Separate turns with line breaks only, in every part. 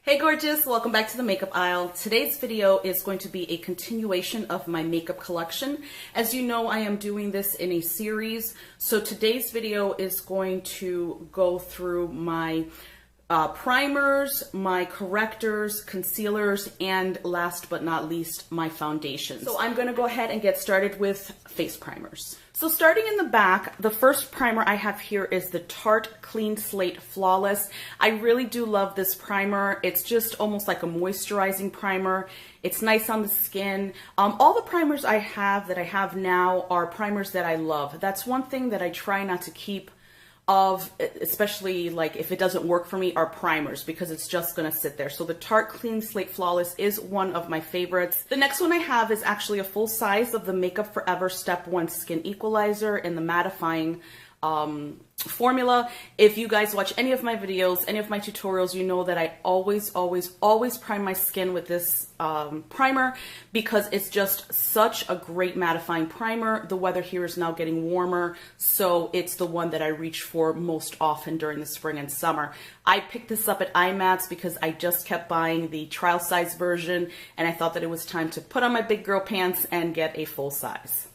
Hey gorgeous, welcome back to the makeup aisle. Today's video is going to be a continuation of my makeup collection. As you know, I am doing this in a series. So today's video is going to go through my primers, my correctors, concealers, and last but not least, my foundations. So I'm gonna go ahead and get started with face primers. So starting in the back, the first primer I have here is the Tarte Clean Slate Flawless. I really do love this primer. It's just almost like a moisturizing primer. It's nice on the skin. All the primers I have now are primers that I love. That's one thing that I try not to keep of, especially like if it doesn't work for me, are primers, because it's just gonna sit there. So the Tarte Clean Slate Flawless is one of my favorites. The next one I have is actually a full size of the Makeup Forever Step 1 Skin Equalizer in the mattifying formula. If you guys watch any of my videos, any of my tutorials, you know that I always prime my skin with this primer, because it's just such a great mattifying primer. The weather here is now getting warmer, so it's the one that I reach for most often during the spring and summer. I picked this up at IMATS because I just kept buying the trial size version, and I thought that it was time to put on my big girl pants and get a full size.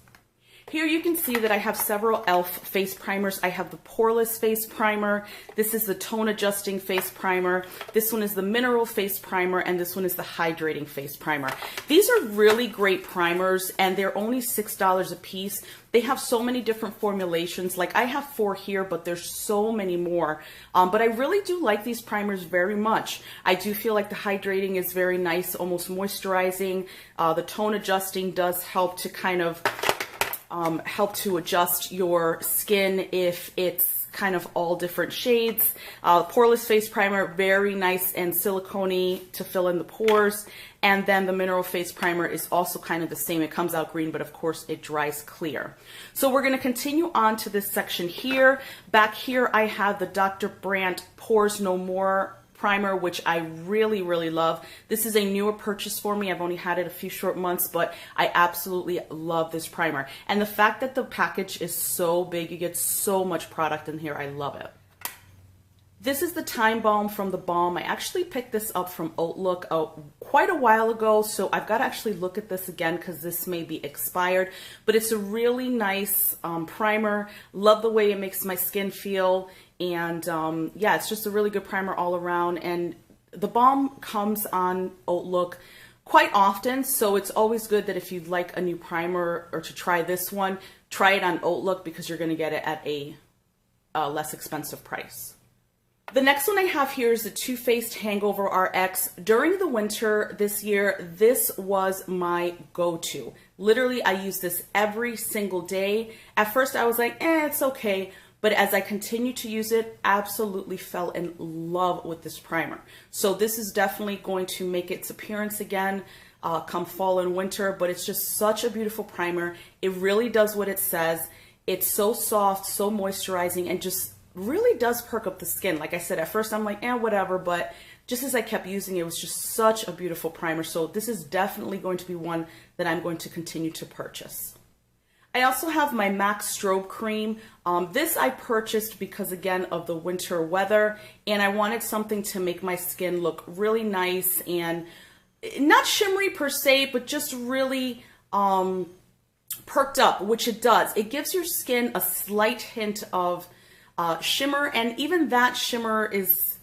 Here you can see that I have several e.l.f. face primers. I have the Poreless Face Primer. This is the Tone Adjusting Face Primer. This one is the Mineral Face Primer, and this one is the Hydrating Face Primer. These are really great primers, and they're only $6 a piece. They have so many different formulations. Like I have 4 here, but there's so many more. But I really do like these primers very much. I do feel like the hydrating is very nice, almost moisturizing. The tone adjusting does help to kind of help to adjust your skin if it's kind of all different shades. Poreless Face Primer, very nice and silicone-y to fill in the pores. And then the Mineral Face Primer is also kind of the same. It comes out green, but of course it dries clear. So we're going to continue on to this section here. Back here I have the Dr. Brandt Pores No More primer, which I really love. This is a newer purchase for me. I've only had it a few short months, but I absolutely love this primer. And the fact that the package is so big, you get so much product in here, I love it. This is the Time Balm from The Balm. I actually picked this up from Outlook quite a while ago, so I've got to actually look at this again because this may be expired. But it's a really nice primer. Love the way it makes my skin feel. And yeah, it's just a really good primer all around. And The Balm comes on Outlook quite often, so it's always good that if you'd like a new primer or to try this one, try it on Outlook, because you're going to get it at a less expensive price. The next one I have here is the Too Faced Hangover RX. During the winter this year, this was my go-to. Literally, I use this every single day. At first, I was like, it's okay. But as I continue to use it, absolutely fell in love with this primer. So this is definitely going to make its appearance again come fall and winter, but it's just such a beautiful primer. It really does what it says. It's so soft, so moisturizing, and just really does perk up the skin. Like I said, at first I'm like, whatever, but just as I kept using it, it was just such a beautiful primer. So this is definitely going to be one that I'm going to continue to purchase. I also have my MAC Strobe Cream. This I purchased because, again, of the winter weather, and I wanted something to make my skin look really nice and not shimmery per se, but just really perked up, which it does. It gives your skin a slight hint of shimmer, and even that shimmer is,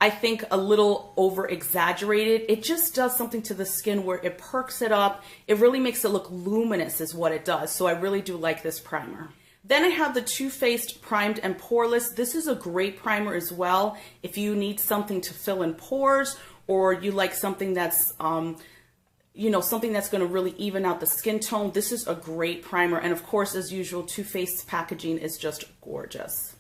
I think, a little over exaggerated. It just does something to the skin where it perks it up. It really makes it look luminous is what it does. So I really do like this primer. Then I have the Too Faced Primed and Poreless. This is a great primer as well. If you need something to fill in pores, or you like something that's, you know, something that's going to really even out the skin tone, this is a great primer. And of course, as usual, Too Faced packaging is just gorgeous.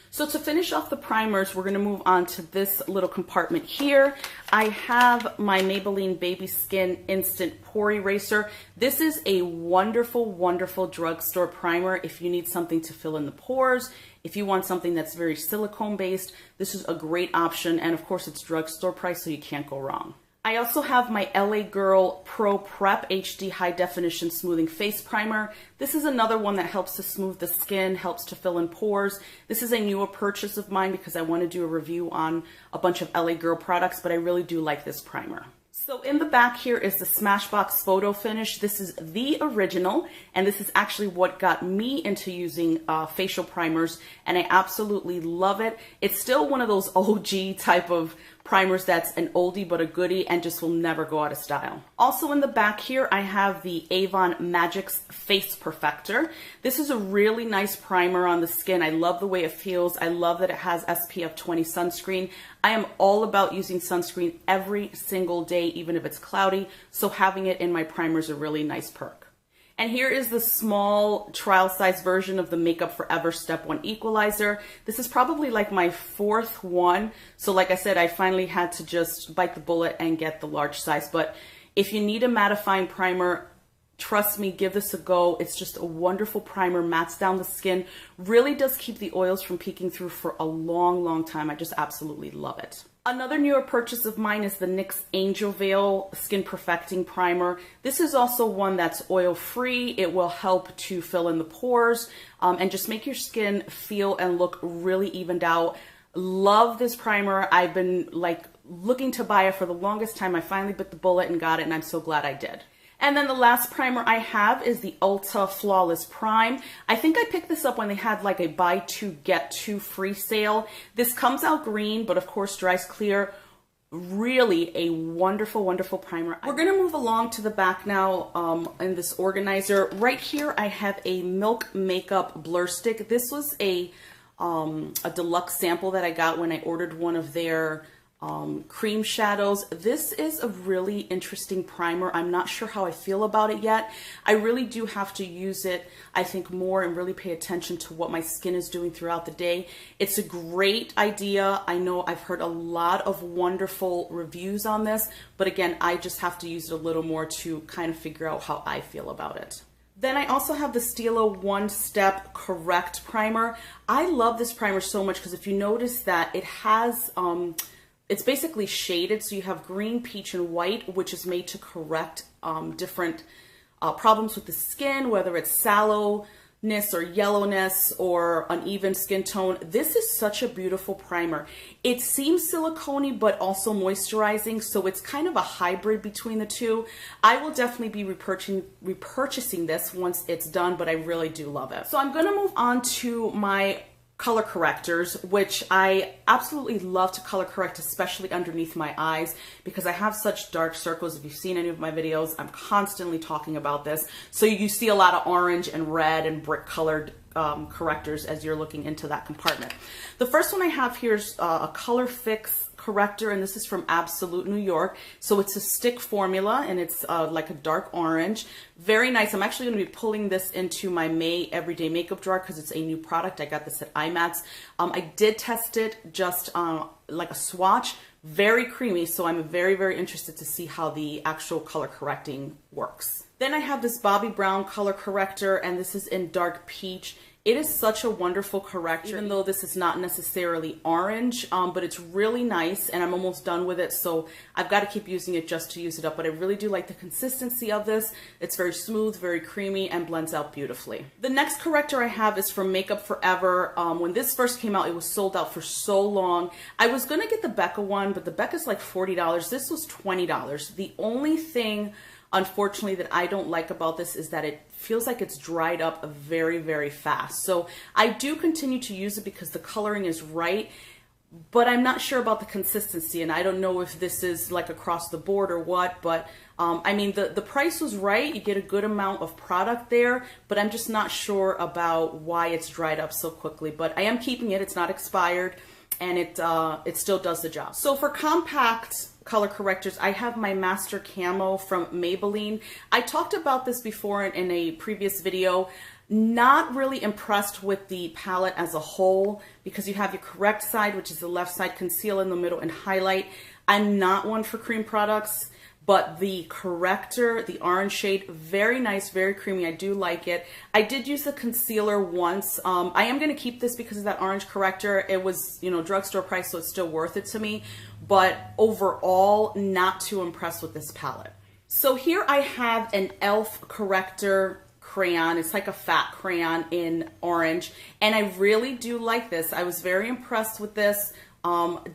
So to finish off the primers, we're going to move on to this little compartment here. I have my Maybelline Baby Skin Instant Pore Eraser. This is a wonderful drugstore primer if you need something to fill in the pores. If you want something that's very silicone based, this is a great option. And of course, it's drugstore price, so you can't go wrong. I also have my LA Girl Pro Prep HD High Definition Smoothing Face Primer. This is another one that helps to smooth the skin, helps to fill in pores. This is a newer purchase of mine because I want to do a review on a bunch of LA Girl products, but I really do like this primer. So in the back here is the Smashbox Photo Finish. This is the original, and this is actually what got me into using facial primers, and I absolutely love it. It's still one of those OG type of primers that's an oldie but a goodie and just will never go out of style. Also in the back here, I have the Avon Magix Face Perfector. This is a really nice primer on the skin. I love the way it feels. I love that it has SPF 20 sunscreen. I am all about using sunscreen every single day, even if it's cloudy, so having it in my primer is a really nice perk. And here is the small trial size version of the Makeup Forever Step 1 Equalizer. This is probably like my fourth one. So like I said, I finally had to just bite the bullet and get the large size. But if you need a mattifying primer, trust me, give this a go. It's just a wonderful primer, mattes down the skin, really does keep the oils from peeking through for a long, long time. I just absolutely love it. Another newer purchase of mine is the NYX Angel Veil Skin Perfecting Primer. This is also one that's oil-free. It will help to fill in the pores and just make your skin feel and look really evened out. Love this primer. I've been like looking to buy it for the longest time. I finally bit the bullet and got it, and I'm so glad I did. And then the last primer I have is the Ulta Flawless Prime. I think I picked this up when they had like a buy two, get two free sale. This comes out green, but of course dries clear. Really a wonderful, wonderful primer. We're gonna move along to the back now in this organizer. Right here I have a Milk Makeup Blur Stick. This was a deluxe sample that I got when I ordered one of their cream shadows. This is a really interesting primer. I'm not sure how I feel about it yet. I really do have to use it, I think, more and really pay attention to what my skin is doing throughout the day. It's a great idea. I know I've heard a lot of wonderful reviews on this, but again, I just have to use it a little more to kind of figure out how I feel about it. Then I also have the Stila One Step Correct Primer. I love this primer so much because if you notice that it has it's basically shaded, so you have green, peach, and white, which is made to correct different problems with the skin, whether it's sallowness or yellowness or uneven skin tone. This is such a beautiful primer. It seems silicone-y, but also moisturizing, so it's kind of a hybrid between the two. I will definitely be repurchasing this once it's done, but I really do love it. So I'm gonna move on to my color correctors, which I absolutely love to color correct, especially underneath my eyes, because I have such dark circles. If you've seen any of my videos, I'm constantly talking about this. So you see a lot of orange and red and brick colored correctors as you're looking into that compartment. The first one I have here is a Color Fix corrector, and this is from Absolute New York. So it's a stick formula, and it's like a dark orange. Very nice. I'm actually going to be pulling this into my May Everyday Makeup drawer because it's a new product. I got this at IMATS. I did test it just like a swatch. Very creamy, so I'm very, very interested to see how the actual color correcting works. Then I have this Bobbi Brown color corrector, and this is in dark peach. It is such a wonderful corrector, even though this is not necessarily orange, but it's really nice, and I'm almost done with it, so I've got to keep using it just to use it up, but I really do like the consistency of this. It's very smooth, very creamy, and blends out beautifully. The next corrector I have is from Makeup Forever. When this first came out, it was sold out for so long. I was going to get the Becca one, but the Becca's like $40. This was $20. The only thing, unfortunately, that I don't like about this is that it feels like it's dried up very, very fast. So I do continue to use it because the coloring is right, but I'm not sure about the consistency, and I don't know if this is like across the board or what, but I mean, the price was right. You get a good amount of product there, but I'm just not sure about why it's dried up so quickly. But I am keeping it. It's not expired, and it still does the job. So for compact color correctors, I have my Master Camo from Maybelline. I talked about this before in a previous video. Not really impressed with the palette as a whole because you have your correct side, which is the left side, conceal in the middle, and highlight. I'm not one for cream products, but the corrector, the orange shade, very nice, very creamy. I do like it. I did use the concealer once. I am going to keep this because of that orange corrector. It was, you know, drugstore price, so it's still worth it to me. But overall, not too impressed with this palette. So here I have an e.l.f. corrector crayon. It's like a fat crayon in orange, and I really do like this. I was very impressed with this.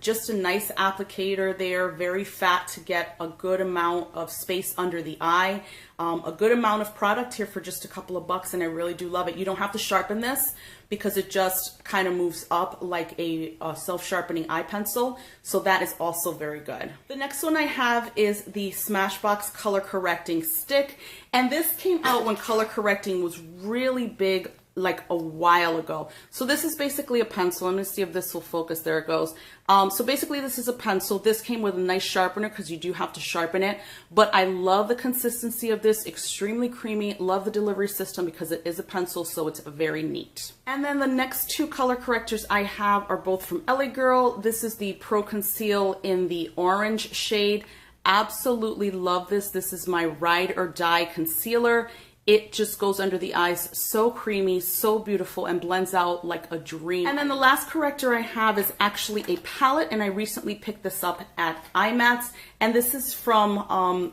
Just a nice applicator there, very fat to get a good amount of space under the eye. A good amount of product here for just a couple of bucks, and I really do love it. You don't have to sharpen this because it just kind of moves up like a self-sharpening eye pencil, so that is also very good. The next one I have is the Smashbox Color Correcting Stick, and this came out when color correcting was really big, like a while ago. So this is basically a pencil. I'm going to see if this will focus. There it goes. So basically this is a pencil. This came with a nice sharpener because you do have to sharpen it, but I love the consistency of this. Extremely creamy. Love the delivery system because it is a pencil, so it's very neat. And then the next two color correctors I have are both from LA Girl. This is the Pro Conceal in the orange shade. Absolutely love this. This is my ride or die concealer. It just goes under the eyes, so creamy, so beautiful, and blends out like a dream. And then the last corrector I have is actually a palette, and I recently picked this up at IMATS, and this is from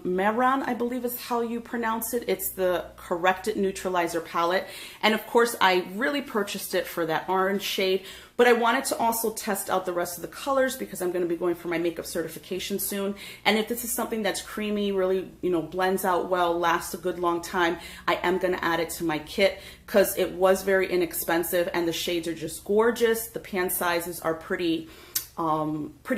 Mehron, I believe is how you pronounce it. It's the Corrected Neutralizer palette, and of course I really purchased it for that orange shade, but I wanted to also test out the rest of the colors because I'm going to be going for my makeup certification soon. And if this is something that's creamy, really, you know, blends out well, lasts a good long time, I am going to add it to my kit because it was very inexpensive and the shades are just gorgeous. The pan sizes are pretty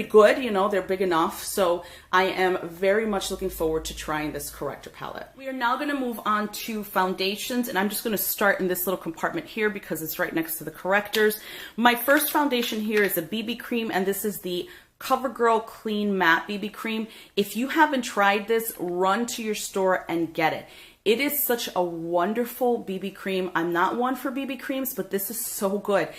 good, you know, they're big enough. So I am very much looking forward to trying this corrector palette. We are now going to move on to foundations, and I'm just going to start in this little compartment here because it's right next to the correctors. My first foundation here is a BB cream, and this is the CoverGirl Clean Matte BB cream. If you haven't tried this, run to your store and get it. It is such a wonderful BB cream. I'm not one for BB creams, but this is so good.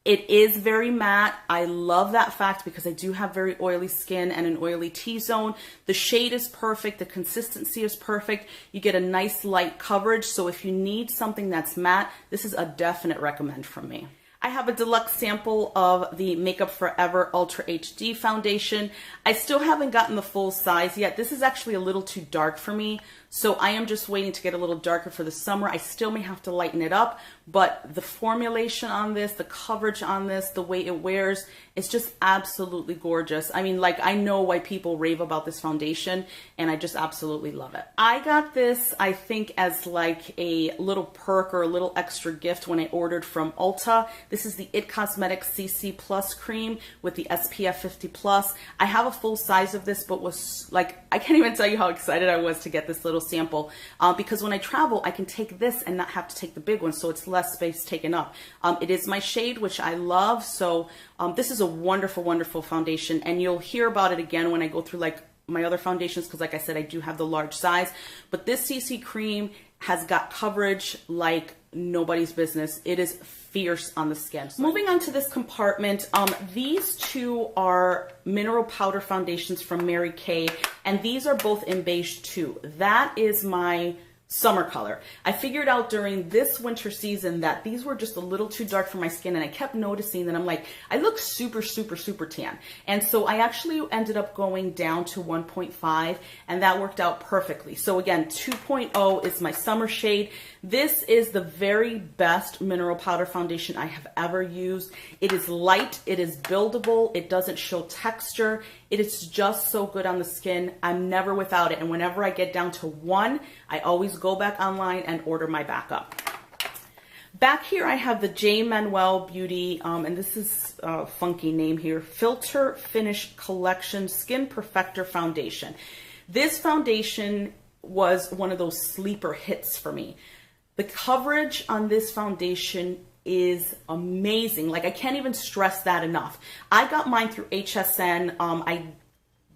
It is very matte. I love that fact because I do have very oily skin and an oily T-zone. The shade is perfect. The consistency is perfect. You get a nice light coverage. So if you need something that's matte, this is a definite recommend from me. I have a deluxe sample of the Makeup Forever Ultra HD foundation. I still haven't gotten the full size yet. This is actually a little too dark for me, so I am just waiting to get a little darker for the summer. I still may have to lighten it up, but the formulation on this, the coverage on this, the way it wears, it's just absolutely gorgeous. I mean, like, I know why people rave about this foundation, and I just absolutely love it. I got this, I think, as like a little perk or a little extra gift when I ordered from Ulta. This is the IT Cosmetics CC Plus cream with the SPF 50 Plus. I have a full size of this, but was like, I can't even tell you how excited I was to get this little sample because when I travel, I can take this and not have to take the big one, so it's less space taken up. It is my shade, which I love, so this is a wonderful, wonderful foundation, and you'll hear about it again when I go through like my other foundations because, like I said, I do have the large size, but this CC cream has got coverage like nobody's business. It is fierce on the skin. Moving on to this compartment, these two are mineral powder foundations from Mary Kay, and these are both in beige too. That is my summer color. I figured out during this winter season that these were just a little too dark for my skin, and I kept noticing that I'm like, I look super, super, super tan. And so I actually ended up going down to 1.5, and that worked out perfectly. So again, 2.0 is my summer shade. This is the very best mineral powder foundation I have ever used. It is light, it is buildable, it doesn't show texture. It is just so good on the skin. I'm never without it. And whenever I get down to 1, I always go back online and order my backup. Back here, I have the J. Manuel Beauty, and this is a funky name here, Filter Finish Collection Skin Perfector Foundation. This foundation was one of those sleeper hits for me. The coverage on this foundation is amazing. Like, I can't even stress that enough. I got mine through HSN. I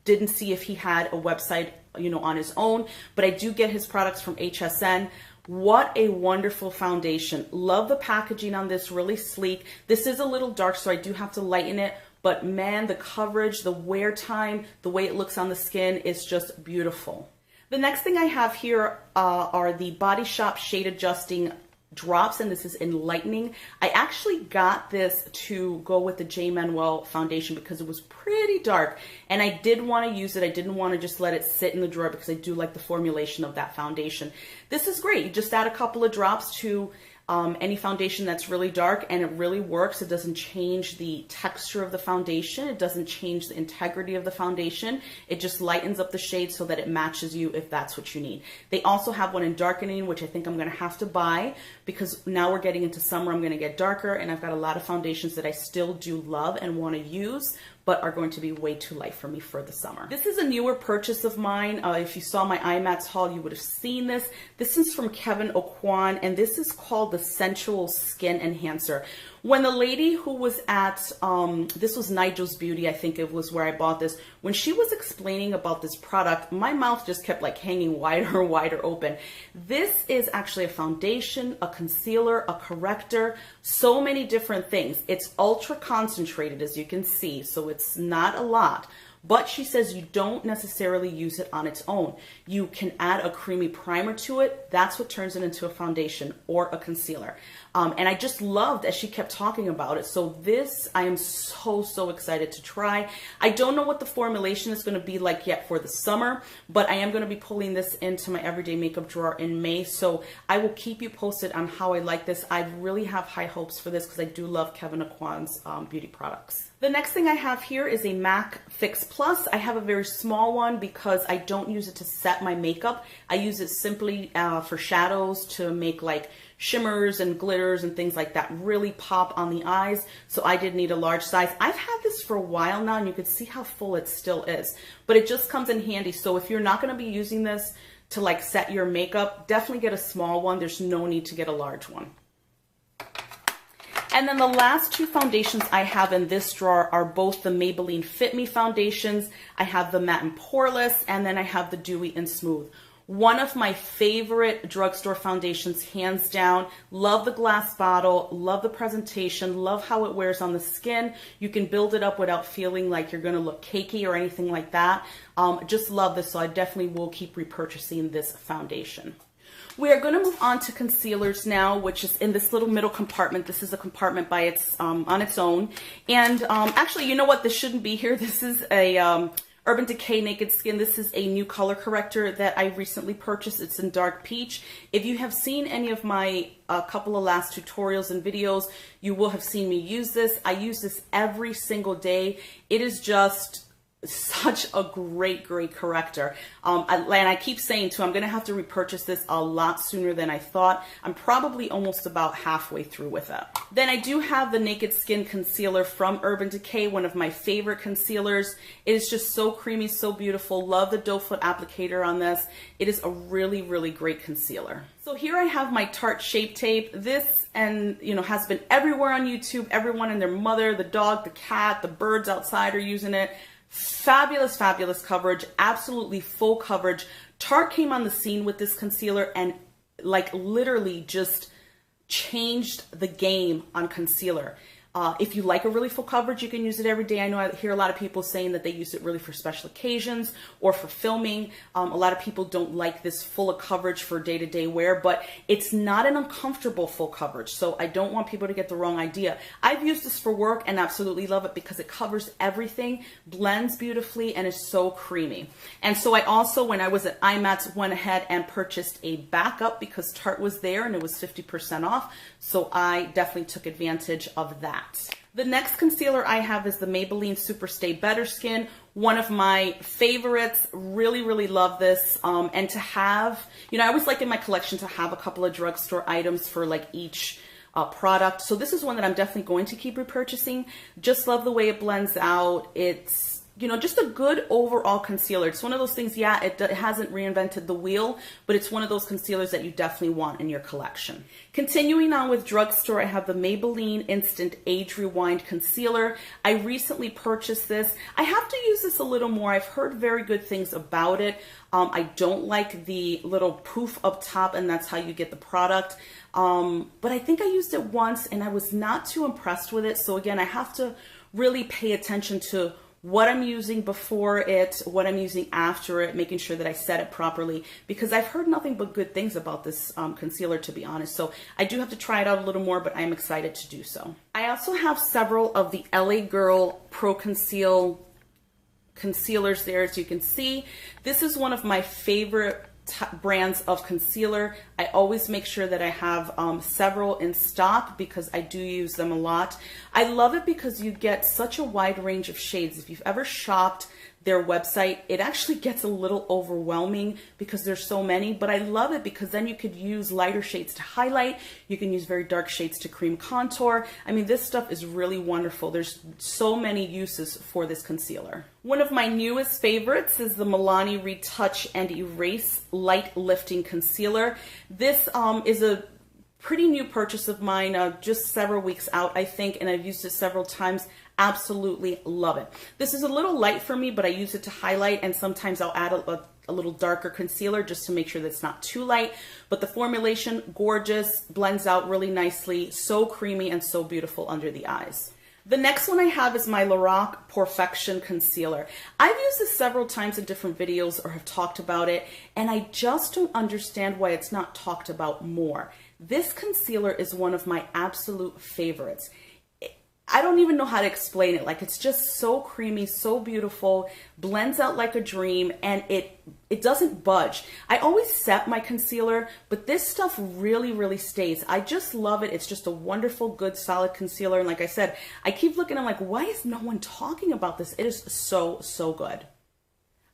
didn't see if he had a website, you know, on his own, but I do get his products from HSN. What a wonderful foundation. Love the packaging on this, really sleek. This is a little dark, so I do have to lighten it, but man, the coverage, the wear time, the way it looks on the skin is just beautiful. The next thing I have here are the Body Shop Shade Adjusting drops, and this is Enlightening. I actually got this to go with the J. Manuel foundation because it was pretty dark and I did want to use it. I didn't want to just let it sit in the drawer because I do like the formulation of that foundation. This is great. You just add a couple of drops to any foundation that's really dark and it really works. It doesn't change the texture of the foundation. It doesn't change the integrity of the foundation. It just lightens up the shade so that it matches you if that's what you need. They also have one in darkening, which I think I'm going to have to buy because now we're getting into summer. I'm going to get darker and I've got a lot of foundations that I still do love and want to use, but are going to be way too light for me for the summer. This is a newer purchase of mine. If you saw my IMATS haul, you would have seen this. This is from Kevyn Aucoin, and this is called the Sensual Skin Enhancer. When the lady who was at, this was Nigel's Beauty, I think it was where I bought this, when she was explaining about this product, my mouth just kept like hanging wider and wider open. This is actually a foundation, a concealer, a corrector, so many different things. It's ultra concentrated, as you can see, so it's not a lot. But she says you don't necessarily use it on its own. You can add a creamy primer to it. That's what turns it into a foundation or a concealer. And I just loved as she kept talking about it. So this, I am so excited to try. I don't know what the formulation is going to be like yet for the summer, but I am going to be pulling this into my everyday makeup drawer in May. So I will keep you posted on how I like this. I really have high hopes for this because I do love Kevyn Aucoin's beauty products. The next thing I have here is a MAC Fix Plus. I have a very small one because I don't use it to set my makeup. I use it simply for shadows to make like shimmers and glitters and things like that really pop on the eyes. So I did need a large size. I've had this for a while now and you can see how full it still is, but it just comes in handy. So if you're not going to be using this to like set your makeup, definitely get a small one. There's no need to get a large one. And then the last two foundations I have in this drawer are both the Maybelline Fit Me foundations. I have the Matte and Poreless, and then I have the Dewy and Smooth. One of my favorite drugstore foundations, hands down. Love the glass bottle, love the presentation, love how it wears on the skin. You can build it up without feeling like you're gonna look cakey or anything like that. Just love this, so I definitely will keep repurchasing this foundation. We are going to move on to concealers now, which is in this little middle compartment. This is a compartment by on its own. And actually, you know what? This shouldn't be here. This is a Urban Decay Naked Skin. This is a new color corrector that I recently purchased. It's in Dark Peach. If you have seen any of my couple of last tutorials and videos, you will have seen me use this. I use this every single day. It is just such a great corrector. And I keep saying too, I'm going to have to repurchase this a lot sooner than I thought. I'm probably almost about halfway through with it. Then I do have the Naked Skin Concealer from Urban Decay, one of my favorite concealers. It is just so creamy, so beautiful. Love the doe foot applicator on this. It is a really great concealer. So here I have my Tarte Shape Tape. This has been everywhere on YouTube. Everyone and their mother, the dog, the cat, the birds outside are using it. Fabulous coverage, absolutely full coverage. Tarte came on the scene with this concealer and like literally just changed the game on concealer. If you like a really full coverage, you can use it every day. I know I hear a lot of people saying that they use it really for special occasions or for filming. A lot of people don't like this full of coverage for day-to-day wear, but it's not an uncomfortable full coverage. So I don't want people to get the wrong idea. I've used this for work and absolutely love it because it covers everything, blends beautifully, and is so creamy. And so I also, when I was at IMATS, went ahead and purchased a backup because Tarte was there and it was 50% off. So I definitely took advantage of that. The next concealer I have is the Maybelline Super Stay Better Skin, one of my favorites. Really love this. And to have, I always like in my collection to have a couple of drugstore items for like each product. So this is one that I'm definitely going to keep repurchasing. Just love the way it blends out. It's just a good overall concealer. It's one of those things, yeah, it hasn't reinvented the wheel, but it's one of those concealers that you definitely want in your collection. Continuing on with drugstore, I have the Maybelline Instant Age Rewind Concealer. I recently purchased this. I have to use this a little more. I've heard very good things about it. I don't like the little poof up top, and that's how you get the product. But I think I used it once and I was not too impressed with it. So again, I have to really pay attention to what I'm using before it, what I'm using after it, making sure that I set it properly, because I've heard nothing but good things about this concealer, to be honest. So I do have to try it out a little more, but I'm excited to do so. I also have several of the LA Girl Pro Conceal concealers there, as you can see. This is one of my favorite brands of concealer. I always make sure that I have several in stock because I do use them a lot. I love it because you get such a wide range of shades. If you've ever shopped their website, it actually gets a little overwhelming because there's so many, but I love it because then you could use lighter shades to highlight. You can use very dark shades to cream contour. I mean, this stuff is really wonderful. There's so many uses for this concealer. One of my newest favorites is the Milani Retouch and Erase Light Lifting Concealer. This is a pretty new purchase of mine, just several weeks out, I think, and I've used it several times. Absolutely love it. This is a little light for me, but I use it to highlight, and sometimes I'll add a little darker concealer just to make sure that it's not too light. But the formulation, gorgeous, blends out really nicely, so creamy and so beautiful under the eyes. The next one I have is my Lorac Perfection Concealer. I've used this several times in different videos or have talked about it, and I just don't understand why it's not talked about more. This concealer is one of my absolute favorites. I don't even know how to explain it. Like, it's just so creamy, so beautiful, blends out like a dream, and it doesn't budge. I always set my concealer, but this stuff really, really stays. I just love it. It's just a wonderful, good, solid concealer. And like I said, I keep looking, I'm like, why is no one talking about this? It is so, so good.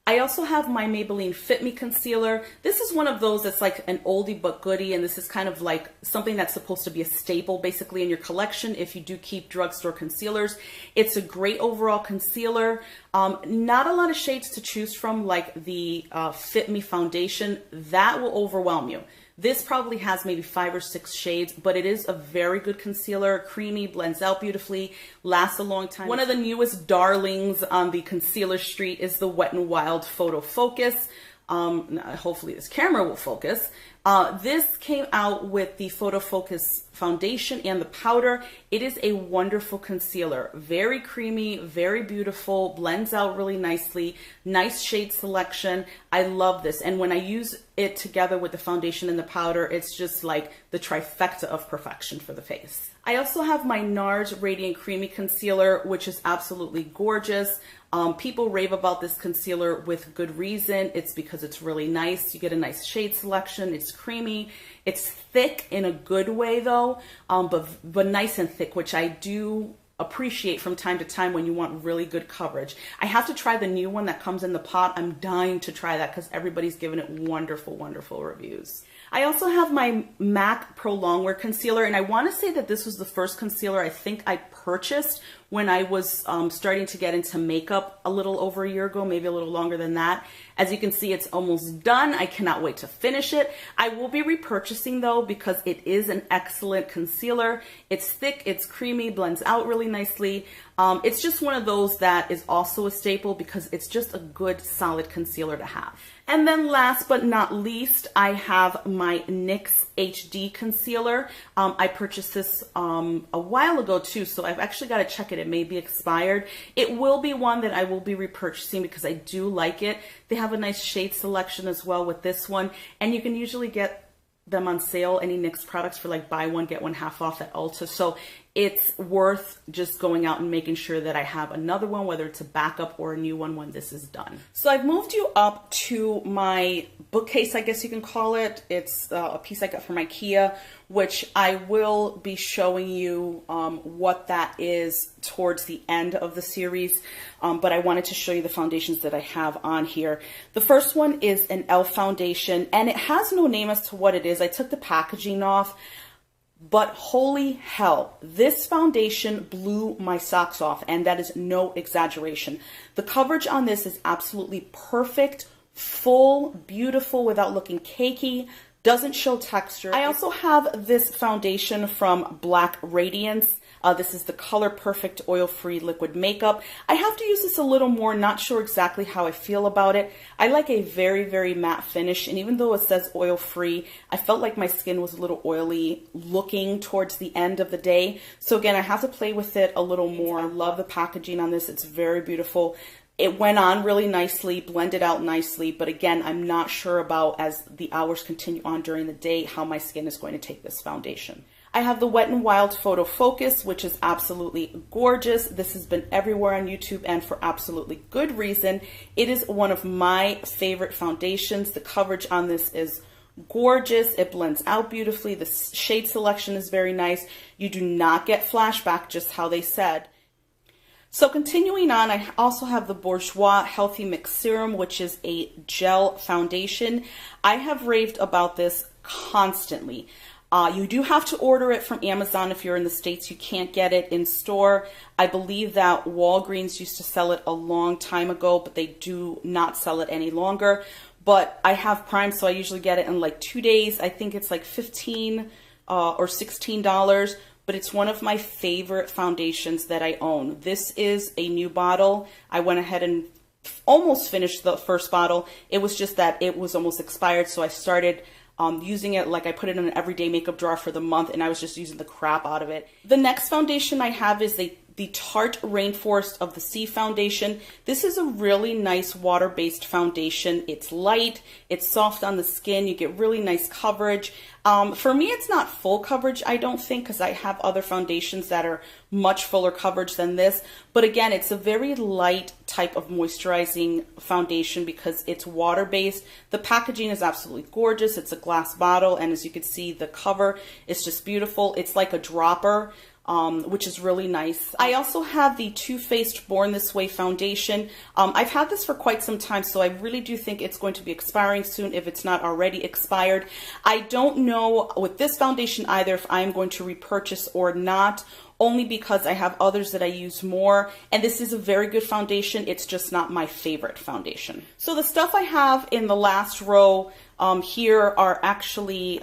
I also have my Maybelline Fit Me Concealer. This is one of those that's like an oldie but goodie, and this is kind of like something that's supposed to be a staple basically in your collection if you do keep drugstore concealers. It's a great overall concealer. Not a lot of shades to choose from like the Fit Me foundation. That will overwhelm you. This probably has maybe 5 or 6 shades, but it is a very good concealer, creamy, blends out beautifully, lasts a long time. One of the newest darlings on the concealer street is the Wet n Wild Photo Focus. Hopefully this camera will focus. This came out with the Photo Focus foundation and the powder. It is a wonderful concealer, very creamy, very beautiful, blends out really nicely, nice shade selection. I love this. And when I use it together with the foundation and the powder, it's just like the trifecta of perfection for the face. I also have my NARS Radiant Creamy Concealer, which is absolutely gorgeous. People rave about this concealer with good reason. It's because it's really nice. You get a nice shade selection. It's creamy. It's thick in a good way though, but nice and thick, which I do appreciate from time to time when you want really good coverage. I have to try the new one that comes in the pot. I'm dying to try that because everybody's giving it wonderful, wonderful reviews. I also have my MAC Pro Longwear Concealer, and I want to say that this was the first concealer I think I purchased when I was starting to get into makeup a little over a year ago, maybe a little longer than that. As you can see, it's almost done. I cannot wait to finish it. I will be repurchasing though because it is an excellent concealer. It's thick, it's creamy, blends out really nicely. It's just one of those that is also a staple because it's just a good solid concealer to have. And then last but not least, I have my NYX HD Concealer. I purchased this a while ago too, so I've actually got to check it. It may be expired. It will be one that I will be repurchasing because I do like it. They have a nice shade selection as well with this one, and you can usually get them on sale, any NYX products, for like buy one, get one half off at Ulta. So it's worth just going out and making sure that I have another one, whether it's a backup or a new one when this is done. So I've moved you up to my bookcase, I guess you can call it. It's a piece I got from IKEA, which I will be showing you what that is towards the end of the series. But I wanted to show you the foundations that I have on here. The first one is an e.l.f. foundation, and it has no name as to what it is. I took the packaging off. But holy hell, this foundation blew my socks off, and that is no exaggeration. The coverage on this is absolutely perfect, full, beautiful without looking cakey, doesn't show texture. I also have this foundation from Black Radiance. This is the Color Perfect Oil-Free Liquid Makeup. I have to use this a little more, not sure exactly how I feel about it. I like a very, very matte finish, and even though it says oil-free, I felt like my skin was a little oily looking towards the end of the day. So again, I have to play with it a little more. I love the packaging on this. It's very beautiful. It went on really nicely, blended out nicely, but again, I'm not sure about, as the hours continue on during the day, how my skin is going to take this foundation. I have the Wet n Wild Photo Focus, which is absolutely gorgeous. This has been everywhere on YouTube and for absolutely good reason. It is one of my favorite foundations. The coverage on this is gorgeous. It blends out beautifully. The shade selection is very nice. You do not get flashback, just how they said. So continuing on, I also have the Bourjois Healthy Mix Serum, which is a gel foundation. I have raved about this constantly. You do have to order it from Amazon if you're in the States. You can't get it in store. I believe that Walgreens used to sell it a long time ago, but they do not sell it any longer. But I have Prime, so I usually get it in like 2 days. I think it's like $15 or $16. But it's one of my favorite foundations that I own. This is a new bottle. I went ahead and almost finished the first bottle. It was just that it was almost expired, so I started using it. Like, I put it in an everyday makeup drawer for the month, and I was just using the crap out of it. The next foundation I have is the Tarte Rainforest of the Sea foundation. This is a really nice water-based foundation. It's light, it's soft on the skin, you get really nice coverage. For me, it's not full coverage, I don't think, because I have other foundations that are much fuller coverage than this. But again, it's a very light type of moisturizing foundation because it's water-based. The packaging is absolutely gorgeous. It's a glass bottle, and as you can see, the cover is just beautiful. It's like a dropper, which is really nice. I also have the Too Faced Born This Way foundation. I've had this for quite some time, so I really do think it's going to be expiring soon if it's not already expired. I don't know with this foundation either if I'm going to repurchase or not, only because I have others that I use more, and this is a very good foundation. It's just not my favorite foundation. So the stuff I have in the last row here are actually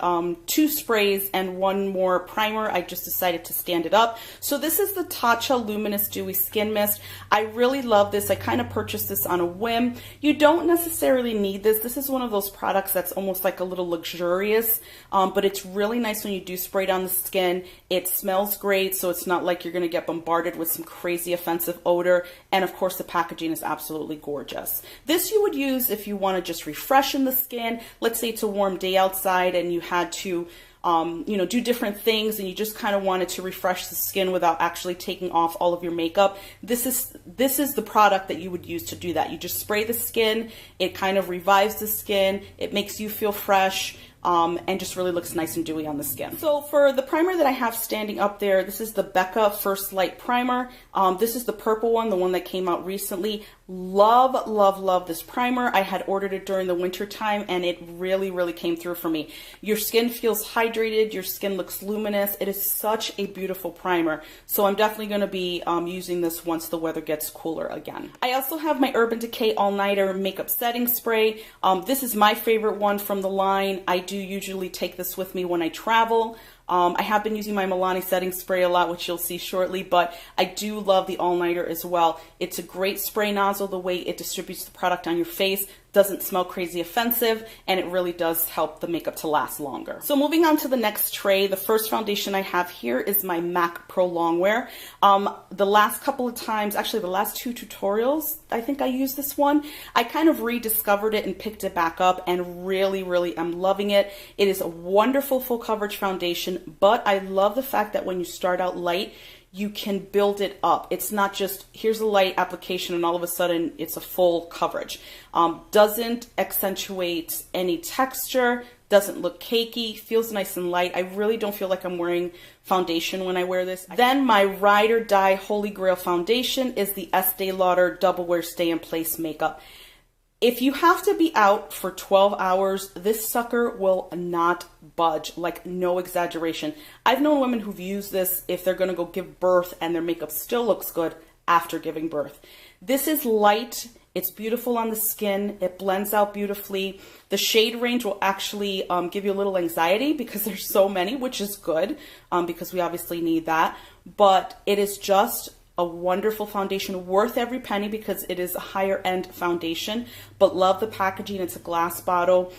2 sprays and 1 more primer. I just decided to stand it up. So this is the Tatcha Luminous Dewy Skin Mist. I really love this. I kind of purchased this on a whim. You don't necessarily need this. This is one of those products that's almost like a little luxurious, but it's really nice when you do spray it on the skin. It smells great, so it's not like you're going to get bombarded with some crazy offensive odor. And of course, the packaging is absolutely gorgeous. This you would use if you want to just refreshen the skin. Let's say it's a warm day outside and you had to do different things and you just kind of wanted to refresh the skin without actually taking off all of your makeup. This is the product that you would use to do that. You just spray the skin, it kind of revives the skin, it makes you feel fresh, and just really looks nice and dewy on the skin. So for the primer that I have standing up there, this is the Becca First Light Primer. This is the purple one, the one that came out recently. Love, love, love this primer. I had ordered it during the winter time and it really, really came through for me. Your skin feels hydrated, your skin looks luminous. It is such a beautiful primer. So I'm definitely going to be using this once the weather gets cooler again. I also have my Urban Decay All Nighter Makeup Setting Spray. This is my favorite one from the line. I do usually take this with me when I travel. I have been using my Milani setting spray a lot, which you'll see shortly, but I do love the All Nighter as well. It's a great spray nozzle. The way it distributes the product on your face doesn't smell crazy offensive, and it really does help the makeup to last longer. So moving on to the next tray, the first foundation I have here is my MAC Pro Longwear. The last couple of times, actually the last 2 tutorials, I think I used this one. I kind of rediscovered it and picked it back up and really, really am loving it. It is a wonderful full coverage foundation, but I love the fact that when you start out light, you can build it up. It's not just, here's a light application and all of a sudden it's a full coverage. Doesn't accentuate any texture, doesn't look cakey, feels nice and light. I really don't feel like I'm wearing foundation when I wear this. Then my Ride or Die Holy Grail foundation is the Estee Lauder Double Wear Stay in Place Makeup. If you have to be out for 12 hours, this sucker will not budge, like no exaggeration. I've known women who've used this if they're gonna go give birth and their makeup still looks good after giving birth. This is light, it's beautiful on the skin, it blends out beautifully. The shade range will actually give you a little anxiety because there's so many, which is good because we obviously need that. but it is just a wonderful foundation, worth every penny because it is a higher end foundation, but love the packaging. It's a glass bottle.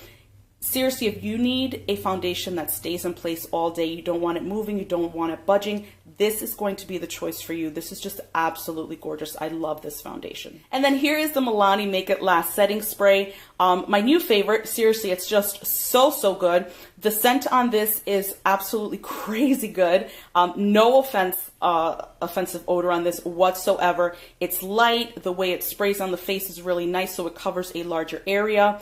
Seriously, if you need a foundation that stays in place all day, you don't want it moving, you don't want it budging, this is going to be the choice for you. This is just absolutely gorgeous. I love this foundation. And then here is the Milani Make It Last Setting Spray. My new favorite. Seriously, it's just so good. The scent on this is absolutely crazy good. No offensive odor on this whatsoever. It's light. The way it sprays on the face is really nice, so it covers a larger area.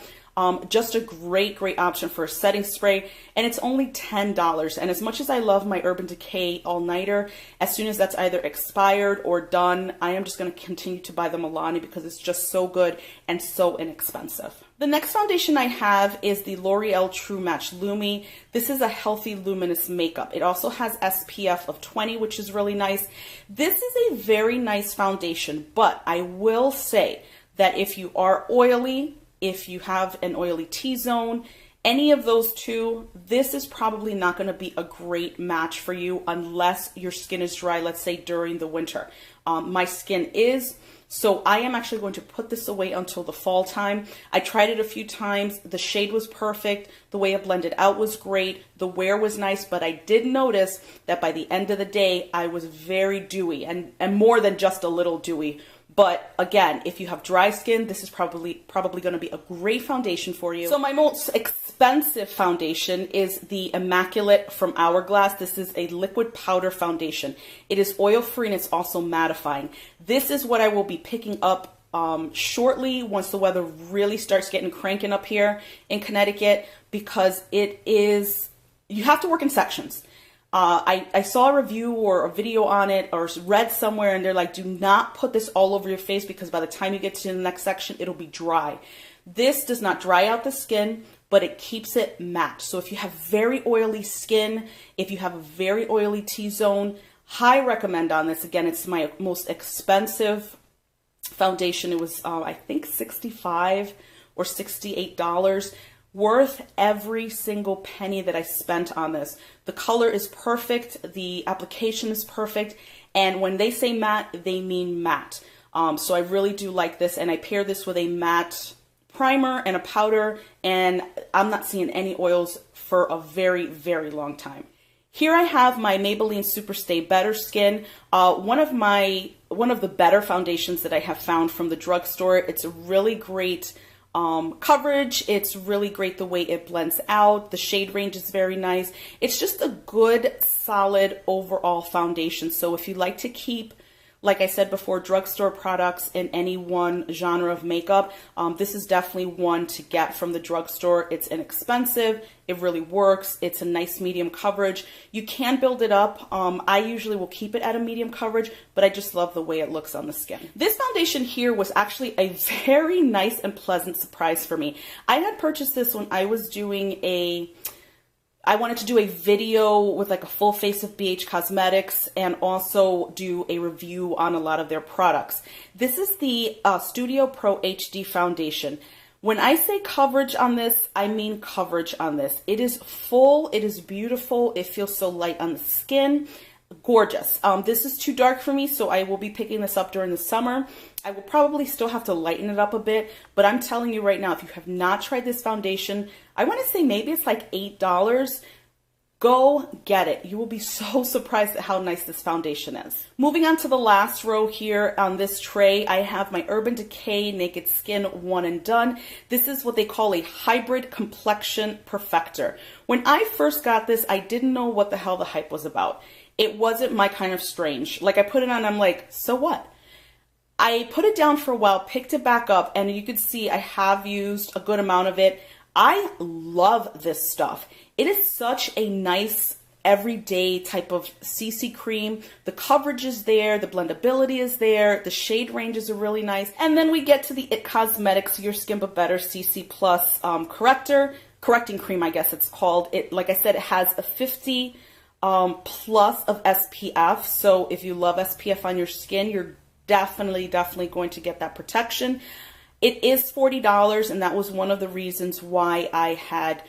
Just a great option for a setting spray, and it's only $10. And as much as I love my Urban Decay All-Nighter, as soon as that's either expired or done, I am just going to continue to buy the Milani because it's just so good and so inexpensive. The next foundation I have is the L'Oreal True Match Lumi. This is a healthy luminous makeup. It also has SPF of 20, which is really nice. This is a very nice foundation, but I will say that if you are oily, if you have an oily T-zone, any of those two, this is probably not going to be a great match for you unless your skin is dry, let's say during the winter. My skin is, so I am actually going to put this away until the fall time. I tried it a few times. The shade was perfect. The way it blended out was great. The wear was nice, but I did notice that by the end of the day, I was very dewy and more than just a little dewy. But again, if you have dry skin, this is probably going to be a great foundation for you. So my most expensive foundation is the Immaculate from Hourglass. This is a liquid powder foundation. It is oil-free and it's also mattifying. This is what I will be picking up shortly once the weather really starts getting cranking up here in Connecticut, because it is, you have to work in sections. I saw a review or a video on it or read somewhere and they're like, do not put this all over your face because by the time you get to the next section, it'll be dry. This does not dry out the skin, but it keeps it matte. So if you have very oily skin, if you have a very oily T-zone, high recommend on this. Again, it's my most expensive foundation. It was, I think $65 or $68. Worth every single penny that I spent on this. The color is perfect, the application is perfect, and when they say matte, they mean matte. So I really do like this, and I pair this with a matte primer and a powder, and I'm not seeing any oils for a very long time. Here I have my Maybelline Superstay Better Skin, one of the better foundations that I have found from the drugstore. It's a really great coverage. It's really great the way it blends out. The shade range is very nice. It's just a good, solid overall foundation. So if you like to keep, like I said before, drugstore products in any one genre of makeup, this is definitely one to get from the drugstore. It's inexpensive. It really works. It's a nice medium coverage. You can build it up. I usually will keep it at a medium coverage, but I just love the way it looks on the skin. This foundation here was actually a very nice and pleasant surprise for me. I had purchased this when I was doing I wanted to do a video with like a full face of BH Cosmetics and also do a review on a lot of their products. This is the Studio Pro HD foundation. When I say coverage on this, I mean coverage on this. It is full, it is beautiful, it feels so light on the skin. Gorgeous. This is too dark for me, so I will be picking this up during the summer. I will probably still have to lighten it up a bit, but I'm telling you right now, if you have not tried this foundation, I want to say maybe it's like $8. Go get it. You will be so surprised at how nice this foundation is. Moving on to the last row here on this tray, I have my Urban Decay Naked Skin One and Done. This is what they call a hybrid complexion perfector. When I first got this, I didn't know what the hell the hype was about. It wasn't my kind of strange. Like I put it on, I'm like, so what? I put it down for a while, picked it back up, and you can see I have used a good amount of it. I love this stuff. It is such a nice everyday type of CC cream. The coverage is there, the blendability is there, the shade ranges are really nice. And then we get to the IT Cosmetics Your Skin But Better CC Plus correcting cream, I guess it's called. It, like I said, it has a 50 plus of SPF. So if you love SPF on your skin, you're definitely going to get that protection. It is $40, and that was one of the reasons why I had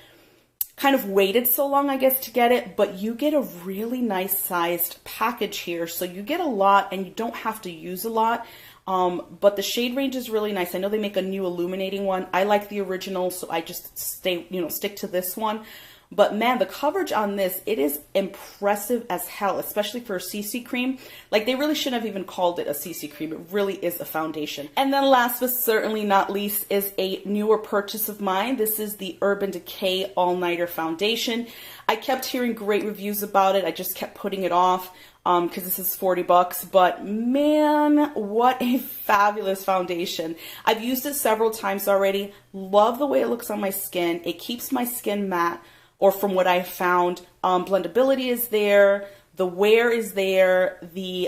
kind of waited so long, I guess, to get it, but you get a really nice sized package here. So you get a lot and you don't have to use a lot. But the shade range is really nice. I know they make a new illuminating one. I like the original, so I just stick to this one. But man, the coverage on this, it is impressive as hell, especially for a CC cream. Like, they really shouldn't have even called it a CC cream. It really is a foundation. And then last but certainly not least is a newer purchase of mine. This is the Urban Decay All Nighter Foundation. I kept hearing great reviews about it. I just kept putting it off because this is 40 bucks. But man, what a fabulous foundation. I've used it several times already. Love the way it looks on my skin. It keeps my skin matte. Or from what I found, blendability is there, the wear is there, the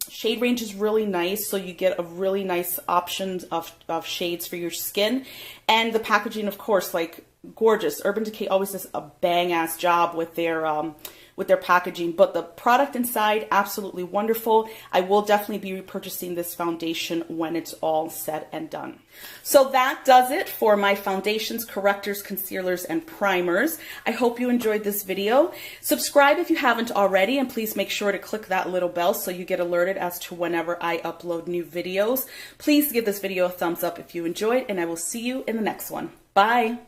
shade range is really nice, so you get a really nice options of shades for your skin. And the packaging, of course, like, gorgeous. Urban Decay always does a bang-ass job with their packaging, but the product inside, absolutely wonderful. I will definitely be repurchasing this foundation when it's all said and done. So that does it for my foundations, correctors, concealers, and primers. I hope you enjoyed this video. Subscribe if you haven't already, and please make sure to click that little bell so you get alerted as to whenever I upload new videos. Please give this video a thumbs up if you enjoyed, and I will see you in the next one. Bye.